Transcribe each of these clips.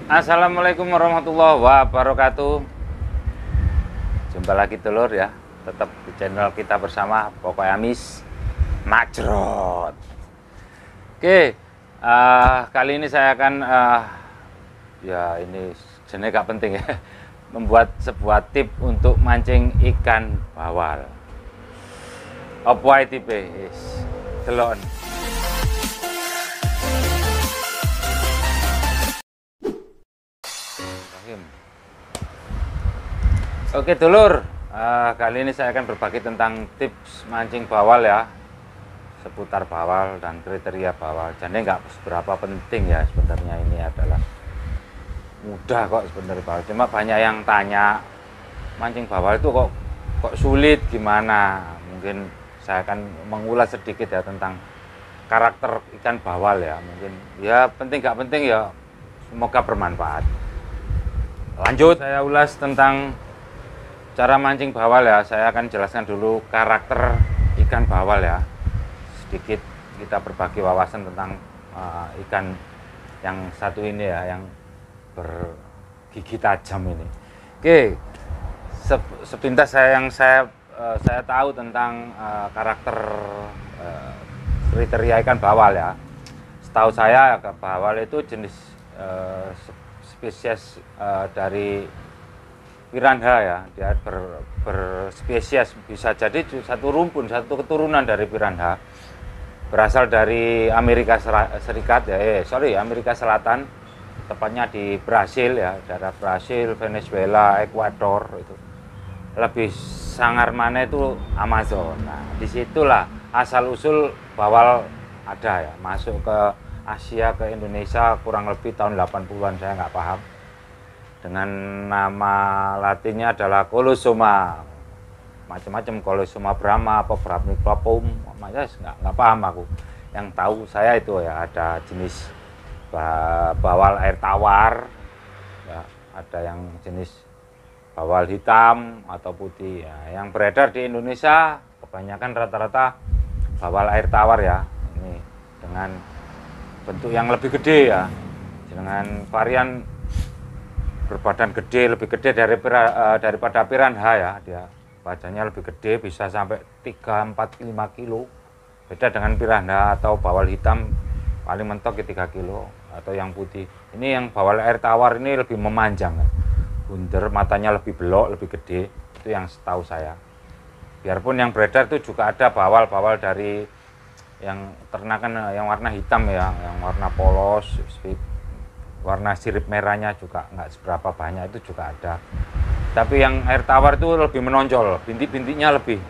Assalamualaikum warahmatullahi wabarakatuh. Jumpa lagi telur ya, tetap di channel kita bersama Pokoknya Amis Majrot. Oke, kali ini saya akan ya ini jenis gak penting ya, membuat sebuah tip untuk mancing ikan bawal. Apa tipe? Delon. Oke dulur, kali ini saya akan berbagi tentang tips mancing bawal ya, seputar bawal dan kriteria bawal. Jadi nggak seberapa penting ya sebenarnya, ini adalah mudah kok sebenarnya bawal. Cuma banyak yang tanya mancing bawal itu kok sulit gimana. Mungkin saya akan mengulas sedikit ya tentang karakter ikan bawal ya. Mungkin ya penting nggak penting ya, semoga bermanfaat. Lanjut, saya ulas tentang cara mancing bawal ya. Saya akan jelaskan dulu karakter ikan bawal ya. Sedikit kita berbagi wawasan tentang ikan yang satu ini ya, yang bergigi tajam ini. Oke, sepintas saya tahu tentang karakter kriteria ikan bawal ya. Setahu saya bawal itu jenis spesies dari piranha ya, dia berspesies, bisa jadi satu rumpun, satu keturunan dari piranha, berasal dari Amerika Serikat ya, Amerika Selatan, tepatnya di Brasil ya, daerah Brasil, Venezuela, Ekuador itu. Lebih sangar mana itu Amazon. Nah, disitulah asal usul bawal ada ya, masuk ke Asia, ke Indonesia kurang lebih tahun 80-an, saya nggak paham. Dengan nama latinnya adalah Colosoma, macam-macam, Colosoma brahma apa bramicopum, nggak paham aku. Yang tahu saya itu ya ada jenis bawal air tawar ya, ada yang jenis bawal hitam atau putih ya. Yang beredar di Indonesia kebanyakan rata-rata bawal air tawar ya, ini dengan bentuk yang lebih gede ya, dengan varian berbadan gede, lebih gede daripada piranha ya. Dia badannya lebih gede, bisa sampai 3, 4, 5 kilo. Beda dengan piranha atau bawal hitam, paling mentok ya 3 kilo. Atau yang putih, ini yang bawal air tawar ini lebih memanjang ya. Bunder, matanya lebih belok, lebih gede. Itu yang setahu saya. Biarpun yang beredar itu juga ada bawal-bawal dari yang ternakan yang warna hitam ya, yang warna polos, warna sirip merahnya juga nggak seberapa banyak, itu juga ada. Tapi yang air tawar itu lebih menonjol, bintik-bintiknya lebih,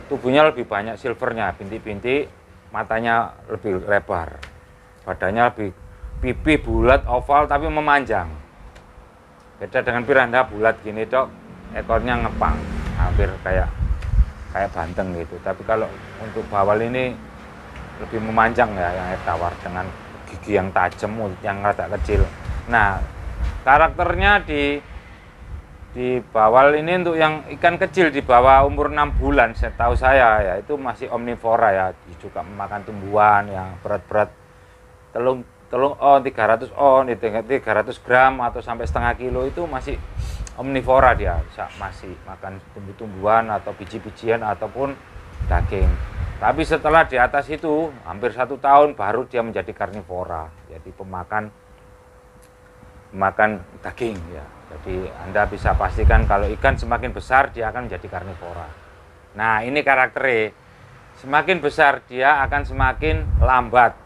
tubuhnya lebih banyak silvernya, bintik-bintik, matanya lebih lebar, badannya lebih pipi bulat oval tapi memanjang. Beda dengan piranha bulat gini dok, ekornya ngepang, hampir kayak banteng gitu. Tapi kalau untuk bawal ini lebih memanjang ya, yang air tawar, dengan gigi yang tajam, mulut yang rada kecil. Nah, karakternya di bawal ini untuk yang ikan kecil di bawah umur 6 bulan, setahu saya ya, itu masih omnivora ya, juga memakan tumbuhan yang berat-berat, telung 300 on, 300 gram atau sampai setengah kilo, itu masih omnivora, dia masih makan tumbuh-tumbuhan atau biji-bijian ataupun daging. Tapi setelah di atas itu hampir 1 tahun baru dia menjadi karnivora, jadi pemakan daging ya. Jadi Anda bisa pastikan kalau ikan semakin besar dia akan menjadi karnivora. Nah, ini karakternya, semakin besar dia akan semakin lambat.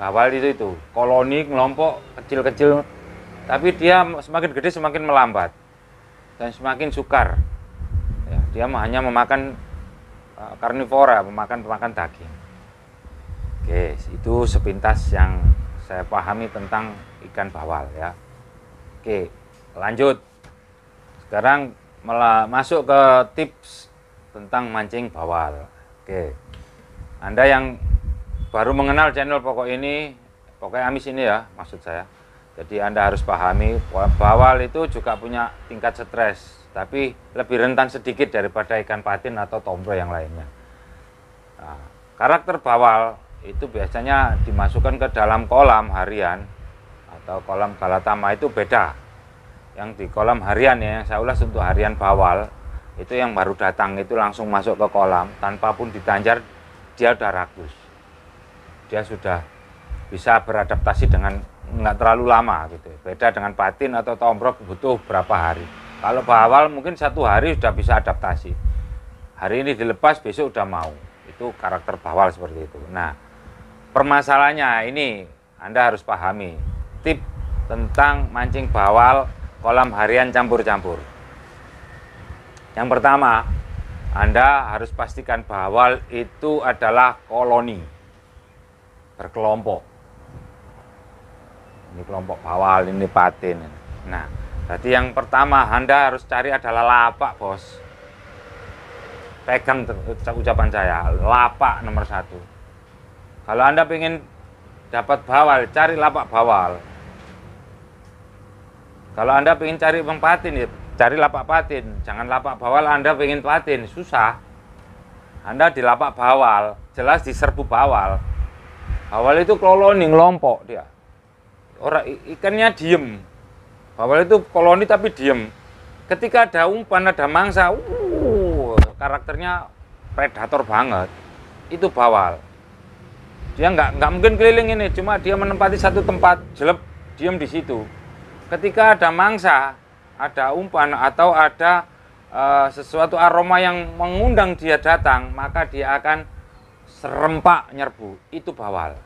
Bawal itu koloni kelompok kecil-kecil, tapi dia semakin gede semakin melambat dan semakin sukar ya, dia hanya memakan karnivora, memakan daging. Oke, itu sepintas yang saya pahami tentang ikan bawal ya. Oke, lanjut. Sekarang masuk ke tips tentang mancing bawal. Oke, Anda yang baru mengenal channel Pokoknya Amis ini ya, maksud saya. Jadi Anda harus pahami bawal itu juga punya tingkat stres, tapi lebih rentan sedikit daripada ikan patin atau tombro yang lainnya. Nah, karakter bawal itu biasanya dimasukkan ke dalam kolam harian atau kolam Galatama itu beda. Yang di kolam harian ya, yang saya ulas untuk harian bawal, itu yang baru datang itu langsung masuk ke kolam, tanpa pun ditanjar, dia udah rakus. Dia sudah bisa beradaptasi dengan nggak terlalu lama gitu. Beda dengan patin atau tombrok butuh berapa hari. Kalau bawal mungkin 1 hari sudah bisa adaptasi. Hari ini dilepas, besok udah mau. Itu karakter bawal seperti itu. Nah, permasalahannya ini Anda harus pahami. Tip tentang mancing bawal kolam harian campur-campur. Yang pertama, Anda harus pastikan bawal itu adalah koloni, berkelompok. Ini kelompok bawal, ini patin. Nah, jadi yang pertama Anda harus cari adalah lapak, bos. Pegang ucapan saya, lapak nomor 1. Kalau Anda pengen dapat bawal, cari lapak bawal. Kalau Anda pengen cari patin, ya cari lapak patin. Jangan lapak bawal Anda pengen patin, susah. Anda di lapak bawal, jelas diserbu bawal. Bawal itu koloni, ngelompok dia. Orang ikannya diem. Bawal itu koloni tapi diem. Ketika ada umpan, ada mangsa, karakternya predator banget. Itu bawal. Dia nggak mungkin keliling ini, cuma dia menempati satu tempat, jelek, diem di situ. Ketika ada mangsa, ada umpan, atau ada sesuatu aroma yang mengundang dia datang, maka dia akan serempak nyerbu. Itu bawal.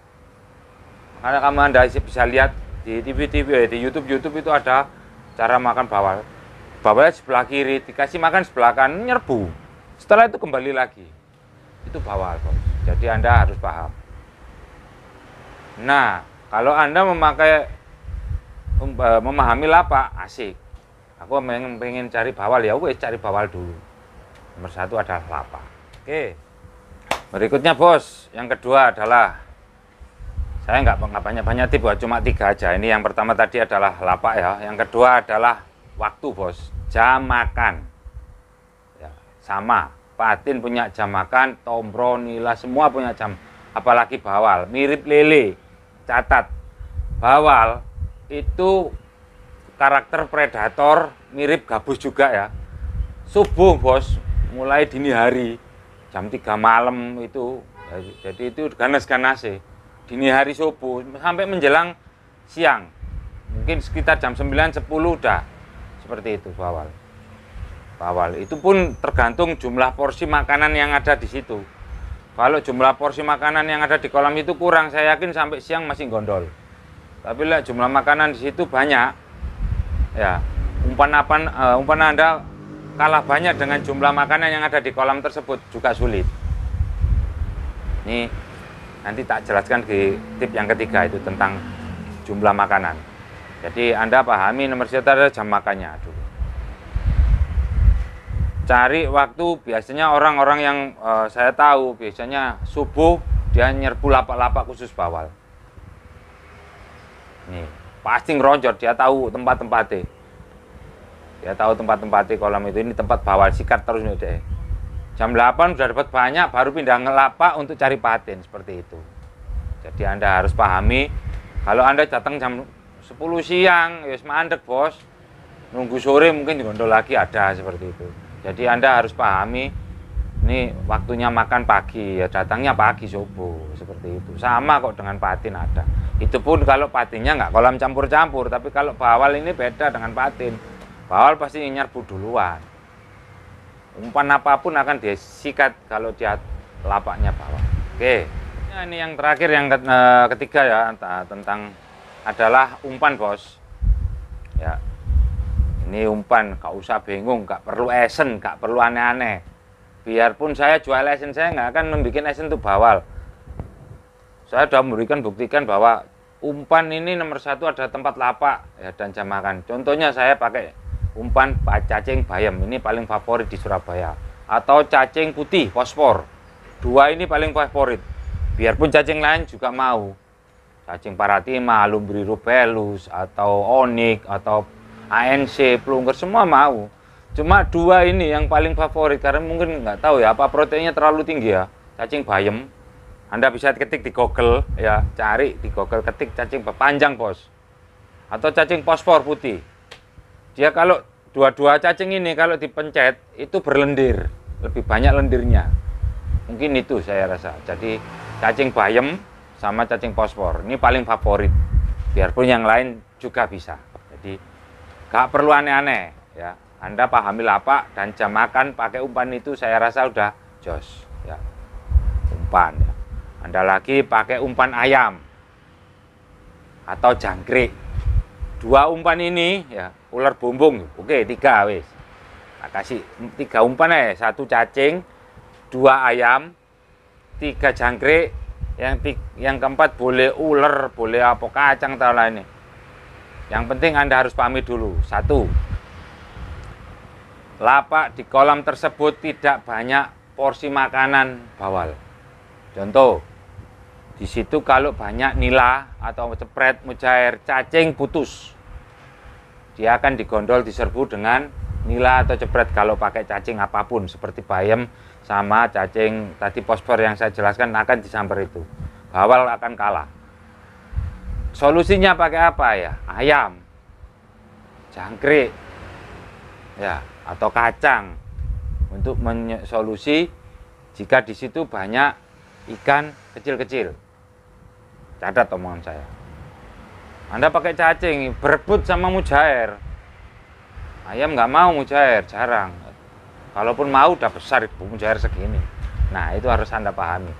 Karena Anda bisa lihat di TV-TV, di YouTube itu ada cara makan bawal. Bawalnya sebelah kiri, dikasih makan sebelah kanan, nyerbu. Setelah itu kembali lagi. Itu bawal, bos. Jadi Anda harus paham. Nah, kalau Anda memahami lapak, asik. Aku pengen cari bawal, ya wes cari bawal dulu. Nomor 1 adalah lapak. Oke. Berikutnya, bos, yang kedua adalah, saya nggak banyak-banyak tip, cuma 3 aja. Ini yang pertama tadi adalah lapak ya. Yang kedua adalah waktu, bos. Jam makan. Ya, sama. Patin punya jam makan, tombro, nila, semua punya jam. Apalagi bawal, mirip lele. Catat, bawal itu karakter predator mirip gabus juga ya. Subuh, bos, mulai dini hari jam 3 malam itu, jadi itu ganas-ganas sih. Dini hari subuh sampai menjelang siang, mungkin sekitar jam 9-10 udah seperti itu bawal. Bawal itu pun tergantung jumlah porsi makanan yang ada di situ. Kalau jumlah porsi makanan yang ada di kolam itu kurang, saya yakin sampai siang masih gondol. Tapi lihat jumlah makanan di situ banyak, ya umpan Anda kalah banyak dengan jumlah makanan yang ada di kolam tersebut juga sulit. Ini nanti tak jelaskan di tip yang ketiga itu tentang jumlah makanan. Jadi Anda pahami nomor 1 adalah jam makannya dulu. Cari waktu, biasanya orang-orang yang saya tahu biasanya subuh dia nyerbu lapak-lapak khusus bawal. Nih, pasti ngeronjot, dia tahu tempat-tempatnya. Dia tahu tempat-tempatnya kolam itu, ini tempat bawal, sikat terus nih deh. Jam 8 sudah dapat banyak, baru pindah ngelapak untuk cari patin, seperti itu. Jadi Anda harus pahami, kalau Anda datang jam 10 siang, ya mandek, bos. Nunggu sore mungkin digondol lagi, ada seperti itu. Jadi Anda harus pahami, ini waktunya makan pagi, ya datangnya pagi subuh, seperti itu. Sama kok dengan patin ada. Itu pun kalau patinnya nggak kolam campur-campur, tapi kalau bawal ini beda dengan patin. Bawal pasti nyerbu duluan. Umpan apapun akan disikat kalau dia lapaknya bawal. Oke, nah, ini yang terakhir, yang ketiga ya, tentang adalah umpan, bos. Ya, ini umpan, gak usah bingung, gak perlu esen, gak perlu aneh-aneh. Biarpun saya jual esen, saya nggak akan membuat esen untuk bawal. Saya sudah buktikan bahwa umpan ini nomor 1 ada tempat lapak ya, dan jam makan. Contohnya saya pakai umpan cacing bayam, ini paling favorit di Surabaya. Atau cacing putih, fosfor. 2 ini paling favorit. Biarpun cacing lain juga mau. Cacing paratima, lumbrirubellus, atau onyx, atau ANC, plungker, semua mau. Cuma 2 ini yang paling favorit, karena mungkin nggak tahu ya, apa proteinnya terlalu tinggi ya. Cacing bayam. Anda bisa ketik di Google ya, cari di Google, ketik cacing panjang, bos. atau cacing fosfor putih. Dia kalau dua-dua cacing ini kalau dipencet itu berlendir, lebih banyak lendirnya. Mungkin itu saya rasa. Jadi cacing bayem sama cacing fosfor ini paling favorit. Biarpun yang lain juga bisa. Jadi gak perlu aneh-aneh ya. Anda pahami lapak dan jam makan pakai umpan itu saya rasa udah jos ya. Umpan ya. Anda lagi pakai umpan ayam atau jangkrik. 2 umpan ini ya, ular bumbung. Oke, 3 wis. Nah, kasih 3 umpan 1 cacing, 2 ayam, 3 jangkrik, yang keempat boleh ular, boleh apa kacang atau lainnya. Yang penting Anda harus pahami dulu. 1. Lapak di kolam tersebut tidak banyak porsi makanan bawal. Contoh, di situ kalau banyak nila atau cepret, mujair, cacing putus. Dia akan digondol, diserbu dengan nila atau cepret kalau pakai cacing apapun seperti bayam sama cacing tadi fosfor yang saya jelaskan akan disambar itu. Bawal akan kalah. Solusinya pakai apa ya? Ayam, jangkrik, ya atau kacang untuk solusi jika di situ banyak ikan kecil-kecil. Catat omongan saya. Anda pakai cacing, berebut sama mujair. Ayam nggak mau mujair, jarang. Kalaupun mau udah besar itu mujair segini. Nah itu harus Anda pahami.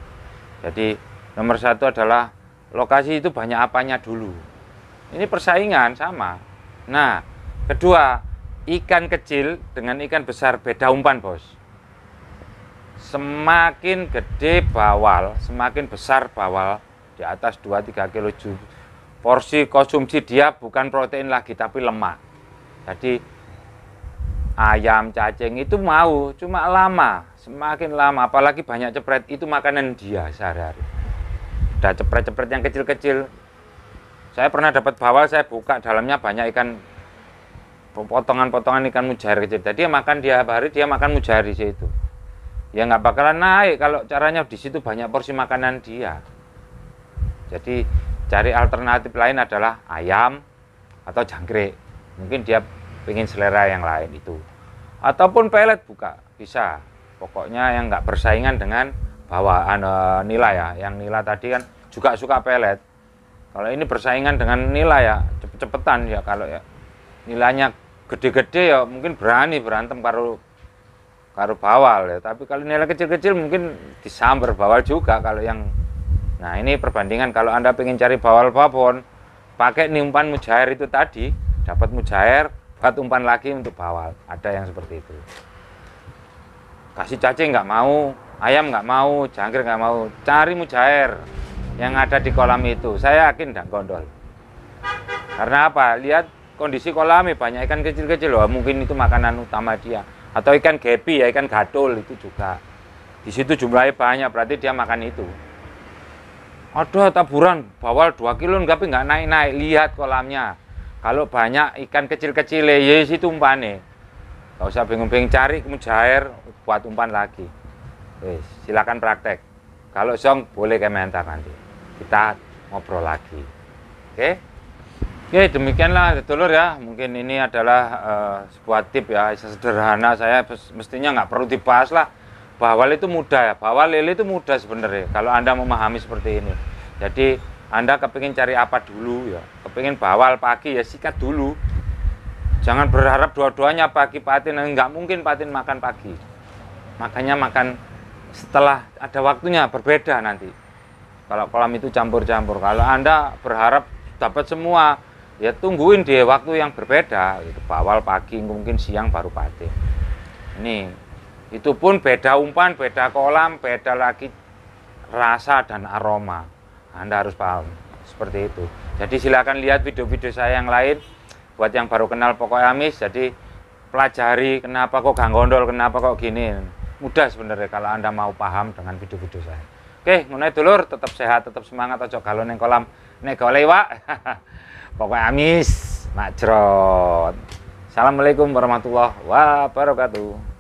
Jadi nomor 1 adalah lokasi itu banyak apanya dulu. Ini persaingan sama. Nah kedua, ikan kecil dengan ikan besar beda umpan bos. Semakin gede bawal, semakin besar bawal, di atas 2-3 kilo porsi konsumsi dia bukan protein lagi tapi lemak. Jadi ayam, cacing itu mau cuma lama, semakin lama apalagi banyak cepret itu makanan dia sehari-hari. Udah cepret-cepret yang kecil-kecil. Saya pernah dapat bawal, saya buka dalamnya banyak ikan, potongan-potongan ikan mujair kecil. Jadi dia makan hari dia makan mujair di situ. Ya nggak bakalan naik kalau caranya di situ banyak porsi makanan dia. Jadi cari alternatif lain adalah ayam atau jangkrik. Mungkin dia ingin selera yang lain itu. Ataupun pelet buka, bisa. Pokoknya yang nggak bersaingan dengan bawaan nila ya. Yang nila tadi kan juga suka pelet. Kalau ini bersaingan dengan nila ya cepet-cepetan ya. Kalau ya nilainya gede-gede ya mungkin berani berantem karo bawal ya. Tapi kalau nilai kecil-kecil mungkin disambar bawal juga kalau yang. Nah ini perbandingan kalau Anda pengen cari bawal babon, pakai nih umpan mujair itu tadi, dapat mujair, buat umpan lagi untuk bawal. Ada yang seperti itu. Kasih cacing nggak mau, ayam nggak mau, jangkrik nggak mau, cari mujair yang ada di kolam itu. Saya yakin nggak gondol. Karena apa? Lihat kondisi kolamnya banyak ikan kecil-kecil loh, mungkin itu makanan utama dia. Atau ikan gepi ya, ikan gadul itu juga. Di situ jumlahnya banyak, berarti dia makan itu. Ada taburan bawal 2 kilo tapi nggak naik-naik. Lihat kolamnya. Kalau banyak ikan kecil-kecil ya situ umpane. Nggak usah bingung-bingung cari mujair buat umpan lagi. Silakan praktek. Kalau song boleh komentar nanti. Kita ngobrol lagi. Oke? Oke, demikianlah dulur ya. Mungkin ini adalah sebuah tip ya, sederhana. Saya mestinya nggak perlu dibahas lah. Bawal itu mudah ya, bawal lele itu mudah sebenarnya kalau Anda memahami seperti ini. Jadi Anda kepingin cari apa dulu ya, kepingin bawal pagi ya sikat dulu. Jangan berharap dua-duanya pagi patin, nggak mungkin patin makan pagi. Makanya makan setelah ada waktunya berbeda nanti. Kalau kolam itu campur-campur, kalau Anda berharap dapat semua, ya tungguin di waktu yang berbeda. Gitu. Bawal pagi, mungkin siang baru patin. Ini. Itu pun beda umpan, beda kolam, beda lagi rasa dan aroma. Anda harus paham seperti itu. Jadi silakan lihat video-video saya yang lain. Buat yang baru kenal Pokok Amis, jadi pelajari kenapa kok gang gondol, kenapa kok gini. Mudah sebenarnya kalau Anda mau paham dengan video-video saya. Oke, ngunai dulur, tetap sehat, tetap semangat, ojo galo neng kolam, nek golewak. Pokok Amis, majrot. Assalamualaikum warahmatullahi wabarakatuh.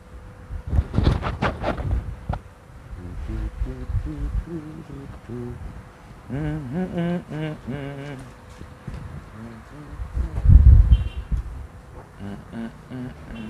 mm, mm, mm.